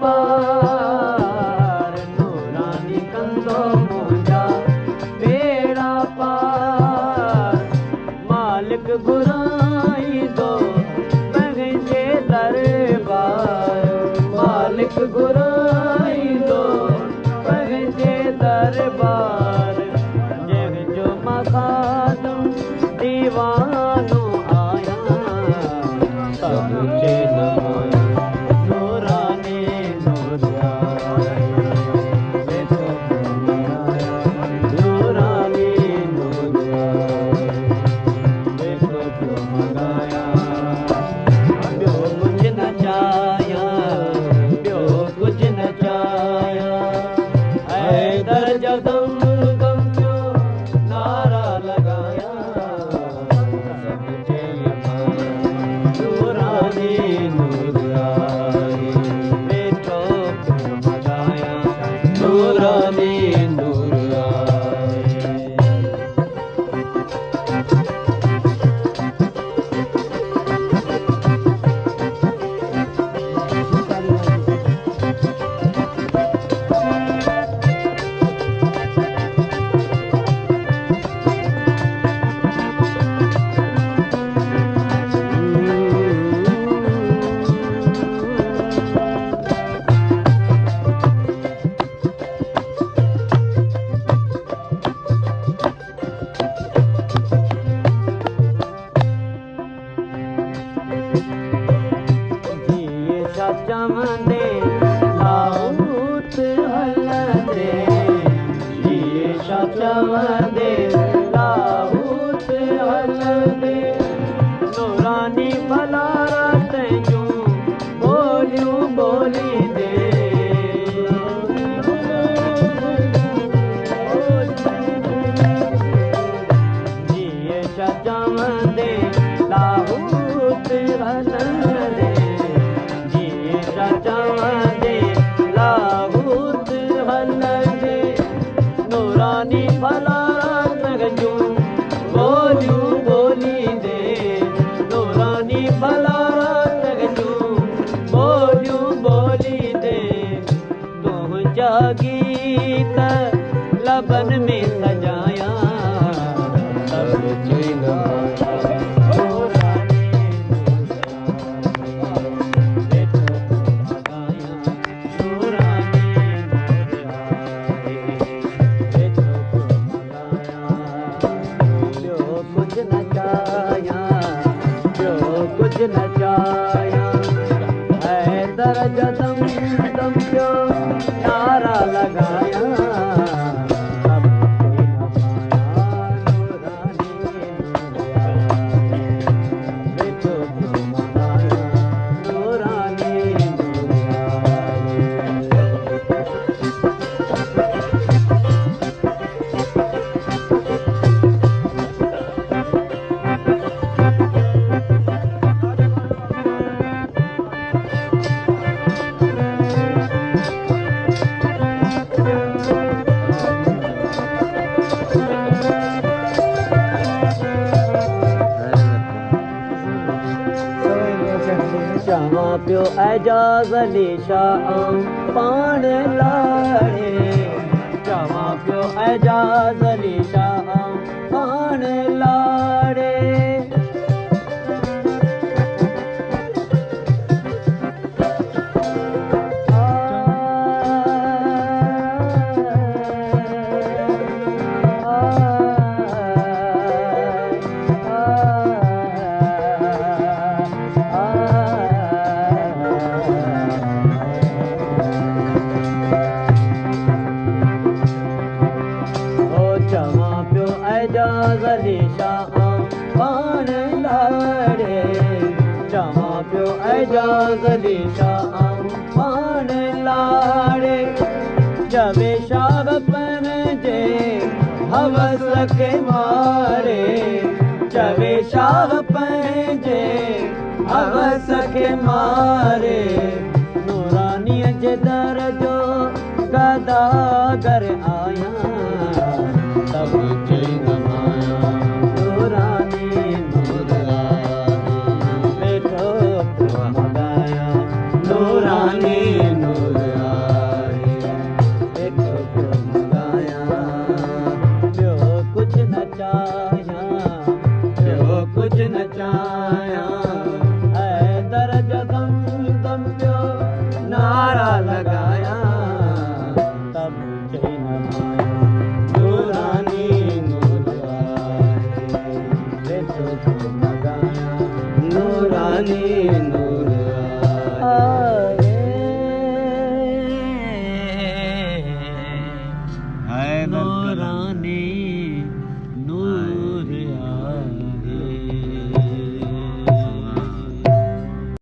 पार, नूरानी कंदो मुंहिंजा बेड़ा पार। मालिक घुराईंदो पंहिंजे दरबार, मालिक घुराईंदो पंहिंजे दरबार। जंहिंजो मखादम दीवानो आहियां, सभु चेन मां नूरानी नूरिया, वेठो नूरानी नूरिया, वेठो पियो मगाया। ॿियो कुझु न चाहियां, ॿियो कुझु न चाहियां। हैदर जो दम दम पियो नारा लॻाया, सभु चई नूरानी नूरिया, वेठो पियो मगाया नूरानी नूरिया। चवंदे लाहौत हलंदे, जिए छा चवंदे लाहौत हलंदे। नूरानी भला रात जूं ॿोलियूं ॿोलींदे, जिए छा चवंदे लाहौत हलंदे, चवंदे लाहौत हलंदे। नूरानी भला रात जूं ॿोलियूं ॿोलींदे, नूरानी भला रात जूं ॿोलियूं ॿोलींदे। तुंहिंजा गीत लबन में सजाया, सभु चेन कुझु न चाहियां। हैदर जो दम दम पियो नारा लॻाया, सभु नूरानी नूरिया, वेठो पियो मगाया नूरानी नूरिया। चवां पियो एजाज़ अली शाह पाण लाड़े, चवां पियो एजाज़ अली शाह पाण लाड़े। एजाज़ अली शाह पाण लाड़े, चवां पियो एजाज़ अली शाह पाण लाड़े। जवे शाह पंहिंजे हवस खे मारे, जवे शाह पंहिंजे हवस खे मारे। नूरानीअ जे दर जो गदागर आहियां, सभु चई नमाया नूरानी नूरिया, वेठो पियो मगाया नूरानी